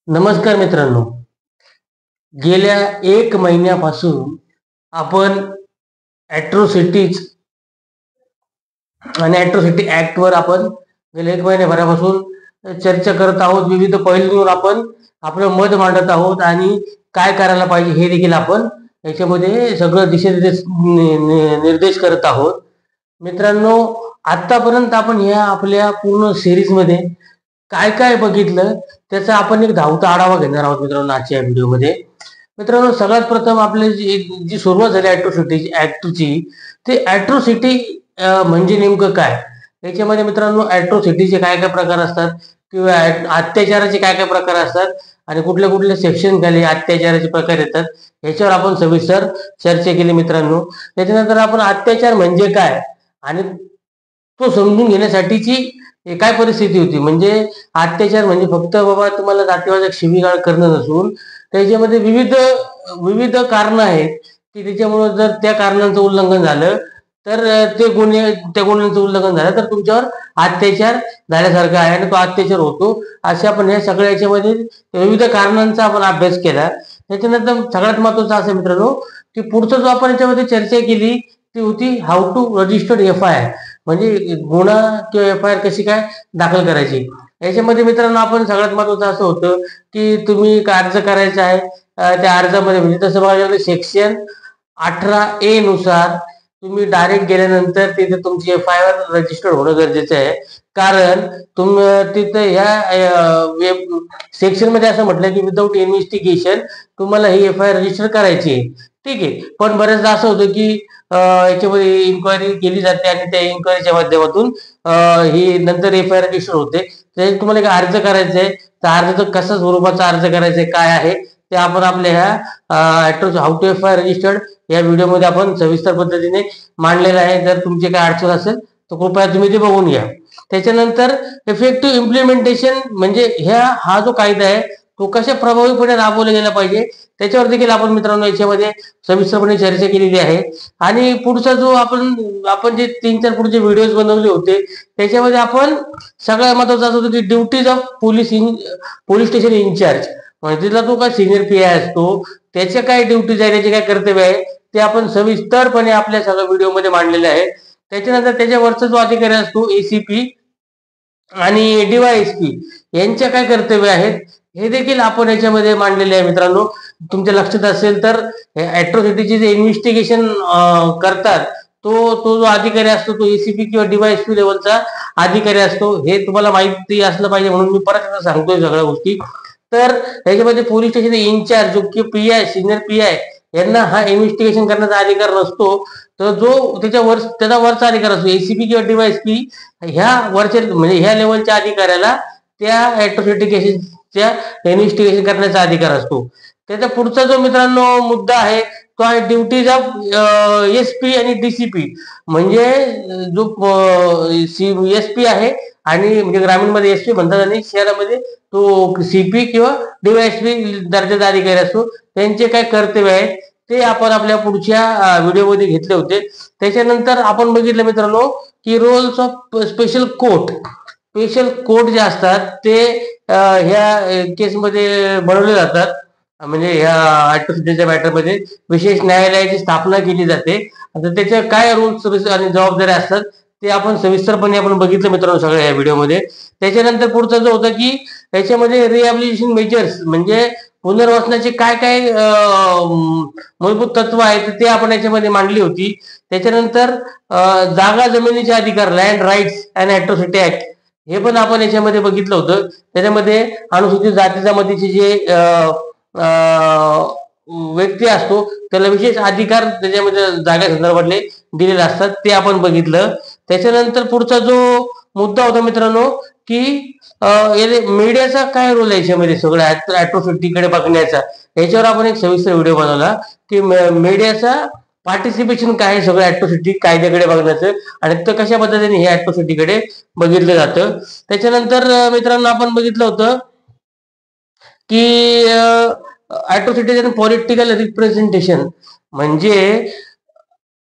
नमस्कार मित्रांनो. गेल्या 1 महिन्यापासून आपण ॲट्रॉसिटीज आणि ॲट्रॉसिटी ॲक्टवर आपण गेल्या 1 महिन्याभरापासून चर्चा करत आहोत. विविध पैलूंवर आपण आपलं मत मांडत आहोत आणि काय करायला पाहिजे हे देखील आपण याच्यामध्ये सगळं निर्देश करत आहोत. मित्रांनो, आतापर्यंत आपण ह्या आपल्या पूर्ण सिरीजमध्ये काय काय बघितलं त्याचा आपण एक धावता आढावा घेणार आहोत मित्रांनो आजच्या व्हिडिओमध्ये. मित्रांनो, सगळ्यात प्रथम आपले जी सुरुवात झाली ॲट्रॉसिटी ॲक्टची, ते ॲट्रॉसिटी म्हणजे नेमकं काय? याच्यामध्ये मित्रांनो ॲट्रॉसिटीचे काय काय प्रकार असतात किंवा अत्याचाराचे काय काय प्रकार असतात आणि कुठल्या कुठल्या सेक्शन खाली अत्याचाराचे प्रकार येतात याच्यावर आपण सविस्तर चर्चा केली मित्रांनो. त्याच्यानंतर आपण अत्याचार म्हणजे काय आणि तो समजून घेण्यासाठीची काय परिस्थिती होती. म्हणजे अत्याचार म्हणजे फक्त बाबा तुम्हाला जातीवाचक शिवीगाळ करणं नसून त्याच्यामध्ये विविध विविध कारणं आहेत की त्याच्यामुळं जर त्या कारणांचं उल्लंघन झालं तर त्या गुन्ह्यांचं उल्लंघन झालं तर तुमच्यावर अत्याचार झाल्यासारखं आहे आणि तो अत्याचार होतो. असे आपण या सगळ्या याच्यामध्ये विविध कारणांचा आपण अभ्यास केला. त्याच्यानंतर सगळ्यात महत्वाचं असं मित्रांनो की पुढचं जो आपण याच्यामध्ये चर्चा केली ती होती हाऊ टू रजिस्टर्ड FIR, म्हणजे गुन्हा किंवा FIR कशी काय दाखल करायची. याच्यामध्ये मित्रांनो आपण सगळ्यात महत्वाचं असं होतं की तुम्ही अर्ज करायचा आहे, त्या अर्जामध्ये म्हणजे तसं बघायला सेक्शन 18A नुसार तुम्ही डायरेक्ट गेल्यानंतर तिथे तुमची FIR रजिस्टर्ड होणं गरजेचं आहे. कारण तिथे ह्या सेक्शन मध्ये असं म्हटलं की विदाऊट इन्व्हेस्टिगेशन तुम्हाला ही FIR रजिस्टर करायची आहे. ठीक आहे, पण बरेचदा असं होतं की याच्यामध्ये इन्क्वायरी केली जाते आणि त्या इन्क्वायरीच्या माध्यमातून ही नंतर FIR रजिस्टर होते. तर तुम्हाला एक अर्ज करायचा आहे, त्या अर्जाचं कशा स्वरूपाचा अर्ज करायचा आहे काय आहे ते आपण आपल्या ह्या हाऊ टू FIR रजिस्टर्ड या व्हिडिओमध्ये आपण सविस्तर पद्धतीने मांडलेलं आहे. जर तुमची काय अडचण असेल तर कृपया तुम्ही ते बघून घ्या. त्याच्यानंतर इफेक्टिव्ह इम्प्लिमेंटेशन म्हणजे हा जो कायदा आहे तो कशा प्रभावीपणे राबवला गेला पाहिजे त्याच्यावर देखील आपण मित्रांनो याच्यामध्ये सविस्तरपणे चर्चा केलेली आहे. आणि पुढचा जो आपण जे 3-4 पुढचे व्हिडिओज बनवले होते त्याच्यामध्ये आपण सगळ्यात महत्वाचं असं होतं की duties of police station incharge, म्हणजे तिथला तो काय सिनियर PI असतो त्याच्या काय ड्युटीज आहे, त्याचे काय कर्तव्य आहे ते आपण सविस्तरपणे आपल्या सगळ्या व्हिडिओमध्ये मांडलेले आहे. त्याच्यानंतर त्याच्यावरचा जो अधिकारी असतो ACP आणि DYSP यांच्या काय कर्तव्य आहेत हे देखील आपण याच्यामध्ये मांडलेले आहे मित्रांनो. तुमच्या लक्षात असेल तर ॲट्रॉसिटीचे जे इन्व्हेस्टिगेशन करतात तो जो अधिकारी असतो तो ACP किंवा DYSP लेवलचा अधिकारी असतो. हे तुम्हाला माहिती असलं पाहिजे म्हणून मी परत एकदा सांगतोय सगळ्या गोष्टी. तर याच्यामध्ये पोलीस स्टेशन इन्चार्ज जो की PI सिनियर PI यांना हा इन्व्हेस्टिगेशन करण्याचा अधिकार नसतो. तर जो त्याचा वरचा अधिकार असतो ACP किंवा DYSP ह्या वरच्या म्हणजे ह्या लेवलच्या अधिकाऱ्याला त्या ॲट्रॉसिटी केसेसच्या इन्व्हेस्टिगेशन करण्याचा अधिकार असतो. त्याचा पुढचा जो मित्रांनो मुद्दा आहे तो आहे ड्युटीज ऑफ SP आणि DCP, म्हणजे जो SP आहे आणि म्हणजे ग्रामीणमध्ये SP म्हणतात आणि शहरामध्ये तो CP किंवा DYSP दर्जाचा अधिकारी असतो. त्यांचे काय कर्तव्य आहेत ते आपण आपल्या पुढच्या व्हिडिओमध्ये घेतले होते. त्याच्यानंतर आपण बघितलं मित्रांनो की रोल्स ऑफ स्पेशल कोर्ट जे असतात ते ह्या केसमध्ये बनवले जातात. म्हणजे ह्या ॲट्रॉसिटीच्या मॅटरमध्ये विशेष न्यायालयाची स्थापना केली जाते. आता त्याच्या काय रूल्स आणि जबाबदाऱ्या असतात ते आपण सविस्तरपणे आपण बघितलं मित्रांनो सगळ्या या व्हिडिओमध्ये. त्याच्यानंतर पुढचं जो होतं की त्याच्यामध्ये रिहॅबिलिटेशन मेजर्स म्हणजे पुनर्वसनाचे काय काय मूलभूत तत्व आहेत ते आपण याच्यामध्ये मांडली होती. त्याच्यानंतर जागा जमिनीचे अधिकार land rights and atrocity act हे पण आपण याच्यामध्ये बघितलं होतं. त्याच्यामध्ये अनुसूचित जाती जमातीचे जे व्यक्ती असतो त्याला विशेष अधिकार त्याच्यामध्ये जागा संदर्भातले दिलेले असतात ते आपण बघितलं. त्याच्यानंतर पुढचा जो मुद्दा होता मित्रांनो की मीडियाचा काय रोल आहे याच्यामध्ये सगळ्या ॲट्रॉसिटीकडे बघण्याचा, याच्यावर आपण एक सविस्तर व्हिडिओ बनवला की मीडियाचा पार्टिसिपेशन काय आहे सगळं ॲट्रॉसिटी कायद्याकडे बघण्याचं आणि तर कशा पद्धतीने हे ॲट्रॉसिटीकडे बघितलं जातं. त्याच्यानंतर मित्रांनो आपण बघितलं होतं की ॲट्रॉसिटीज आणि पॉलिटिकल रिप्रेझेंटेशन म्हणजे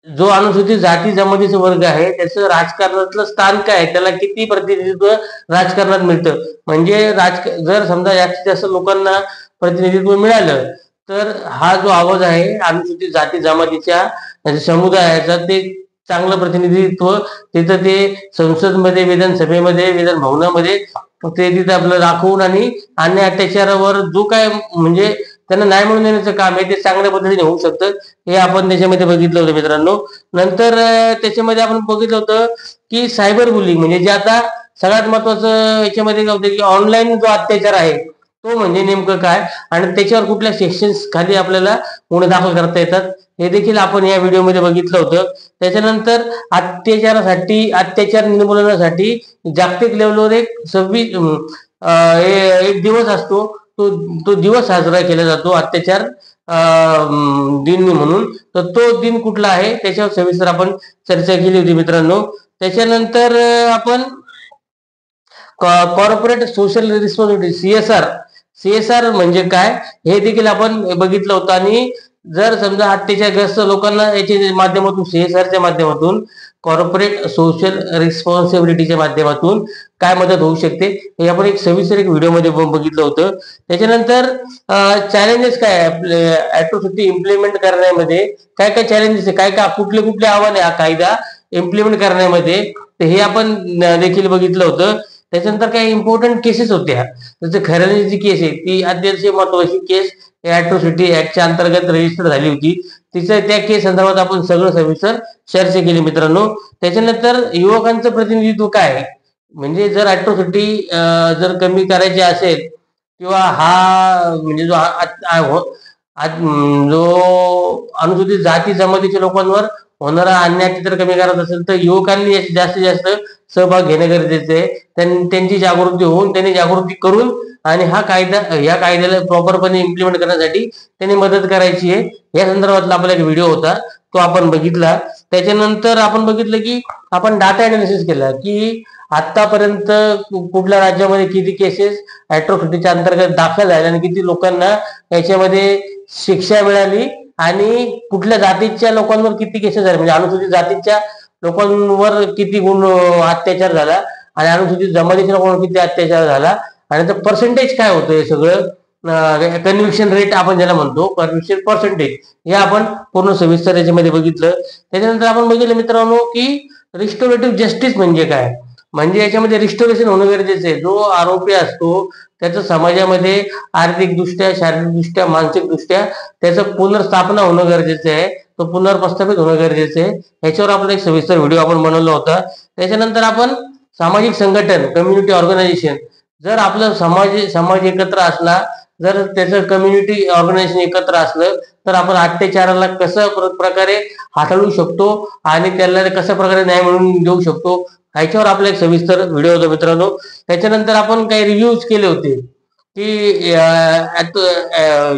जो अनुसूचित जाती जमातीचा वर्ग आहे त्याचं राजकारणातलं स्थान काय आहे, त्याला किती प्रतिनिधित्व राजकारणात मिळतं. म्हणजे जर समजा जास्तीत जास्त लोकांना प्रतिनिधित्व मिळालं तर हा जो आवाज आहे अनुसूचित जाती जमातीच्या समुदायाचा ते चांगलं प्रतिनिधित्व तिथं ते संसदमध्ये, विधानसभेमध्ये, विधान भवनामध्ये ते तिथं आपलं दाखवून आणि अन्य अत्याचारावर जो काय म्हणजे त्यांना न्याय मिळवून देण्याचं काम आहे ते चांगल्या पद्धतीने होऊ शकतं. हे आपण त्याच्यामध्ये बघितलं होतं मित्रांनो. नंतर त्याच्यामध्ये आपण बघितलं होतं की सायबर बुलिंग म्हणजे जे आता सगळ्यात महत्वाचं याच्यामध्ये काय होतं की ऑनलाईन जो अत्याचार आहे तो म्हणजे नेमकं काय आणि त्याच्यावर कुठल्या सेक्शन्स खाली आपल्याला गुन्हे दाखल करता येतात हे देखील आपण या व्हिडिओमध्ये बघितलं होतं. त्याच्यानंतर अत्याचार निर्मूलनासाठी जागतिक लेवलवर एक दिवस असतो, तो तो दिवस साजरा केला जातो अत्याचार दिन म्हणून. तर तो दिन कुठला आहे त्याच्यावर सविस्तर आपण चर्चा केली होती मित्रांनो. त्याच्यानंतर आपण कॉर्पोरेट सोशल रिस्पॉन्सिबिलिटी सीएसआर म्हणजे काय हे देखील आपण बघितलं होतं. आणि जर समजा अत्याचारग्रस्त लोकांना याच्या माध्यमातून सीएसआरच्या माध्यमातून कॉर्पोरेट सोशल रिस्पॉन्सिबिलिटीच्या माध्यमातून काय मदत होऊ शकते हे आपण एक सविस्तर एक व्हिडिओमध्ये बघितलं होतं. त्याच्यानंतर चॅलेंजेस काय आपले ऍट्रॉसिटी इम्प्लिमेंट करण्यामध्ये काय काय चॅलेंजेस आहे, काय कुठले कुठले आव्हान आहे हा कायदा इम्प्लिमेंट करण्यामध्ये तर हे आपण देखील बघितलं होतं. त्याच्यानंतर काही इम्पॉर्टंट केसेस होत्या, जसं खैरानीची जी केस आहे ती अतिशय महत्वाची केस ऍट्रॉसिटी ऍक्टच्या अंतर्गत रजिस्टर झाली होती. तिचं त्या केस संदर्भात आपण सगळं सविस्तर चर्चा केली मित्रांनो. त्याच्यानंतर युवकांचं प्रतिनिधित्व काय आहे, म्हणजे जर ऍट्रॉसिटी जर कमी करायची असेल किंवा हा म्हणजे जो अनुसूचित जाती जमातीच्या लोकांवर होणारा अन्याय जर कमी करायचा असेल तर युवकांनी याची जास्तीत जास्त सहभाग घेणे गरजेचे आहे. त्यांची जागृती होऊन त्यांनी जागृती करून आणि या कायद्याला प्रॉपरपणे इम्प्लिमेंट करण्यासाठी त्यांनी मदत करायची आहे. या संदर्भातला आपला एक व्हिडिओ होता तो आपण बघितला. त्याच्यानंतर आपण बघितलं की आपण डाटा अनालिसिस केला की आतापर्यंत कुठल्या राज्यामध्ये किती केसेस ऍट्रॉसिटीच्या अंतर्गत दाखल झाल्या आणि किती लोकांना याच्यामध्ये शिक्षा मिळाली आणि कुठल्या जातीच्या लोकांवर किती केसेस झाले, म्हणजे अनुसूचित जातीच्या लोकांवर किती अत्याचार झाला आणि अनुसूचित जमातीच्या लोकांवर किती अत्याचार झाला आणि त्याचं पर्सेंटेज काय होतं हे सगळं कन्व्हिक्शन रेट आपण ज्याला म्हणतो कन्व्हिक्शन पर्सेंटेज हे आपण पूर्ण सविस्तर याच्यामध्ये बघितलं. त्याच्यानंतर आपण बघितलं मित्रांनो की रिस्टोरेटिव्ह जस्टिस म्हणजे काय, म्हणजे याच्यामध्ये रिस्टोरेशन होणं गरजेचं आहे. जो आरोपी असतो त्याचं समाजामध्ये आर्थिकदृष्ट्या, शारीरिकदृष्ट्या, मानसिकदृष्ट्या त्याचं पुनर्स्थापना होणं गरजेचं आहे, तो पुनर्प्रस्थापित होणं गरजेचं आहे. ह्याच्यावर आपला एक सविस्तर व्हिडिओ आपण बनवला होता. त्याच्यानंतर आपण सामाजिक संघटन कम्युनिटी ऑर्गनायझेशन, जर आपलं समाज एकत्र असला, जर त्याचं कम्युनिटी ऑर्गनायझेशन एकत्र असलं तर आपण अत्याचाराला कसं प्रकारे हाताळू शकतो आणि त्याला कशा प्रकारे न्याय मिळवून देऊ शकतो ह्याच्यावर आपला एक सविस्तर व्हिडिओ होता मित्रांनो. त्याच्यानंतर आपण काही रिव्ह्यूज केले होते की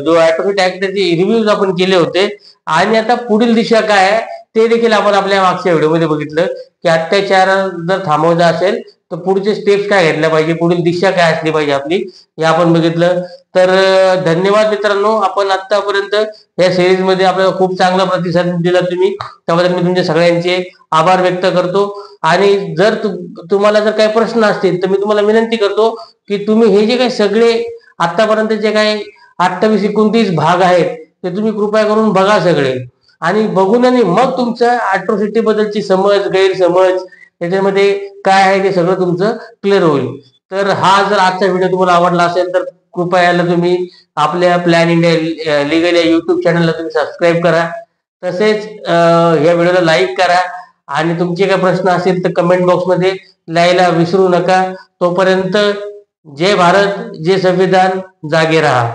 जो ऍट्रॉसिटी ऍक्ट त्याचे रिव्ह्यूज आपण केले होते आणि आता पुढील दिशा काय आहे ते देखील आपण आपल्या मागच्या व्हिडिओमध्ये बघितलं की अत्याचार जर थांबवायचा असेल तर पुढचे स्टेप्स काय घेतल्या पाहिजे, पुढील दिशा काय असली पाहिजे आपली, हे आपण बघितलं. तर धन्यवाद मित्रांनो, आपण आतापर्यंत या सिरीज मध्ये आपल्याला खूप चांगला प्रतिसाद दिला तुम्ही, त्याबद्दल मी तुमच्या सगळ्यांचे आभार व्यक्त करतो. आणि जर तुम्हाला जर काही प्रश्न असतील तर मी तुम्हाला विनंती करतो की तुम्ही हे जे काही सगळे आतापर्यंत जे काही 28-29 भाग आहेत ते तुम्ही कृपया करून बघा सगळे, आणि बघून आणि मग तुमच्या ऍट्रॉसिटी बद्दलची समज, गैरसमज त्याच्यामध्ये काय आहे ते सगळं तुमचं क्लिअर होईल. तर हा जर आजचा व्हिडिओ तुम्हाला आवडला असेल तर कृपया याला तुम्ही आपल्या प्लॅन इंडिया लिगल या युट्यूब चॅनलला तुम्ही सबस्क्राईब करा. तसेच या व्हिडिओला लाईक करा आणि तुमचे काही प्रश्न असतील तर कमेंट बॉक्समध्ये लिहायला विसरू नका. तोपर्यंत जय भारत, जय संविधान, जागे रहा.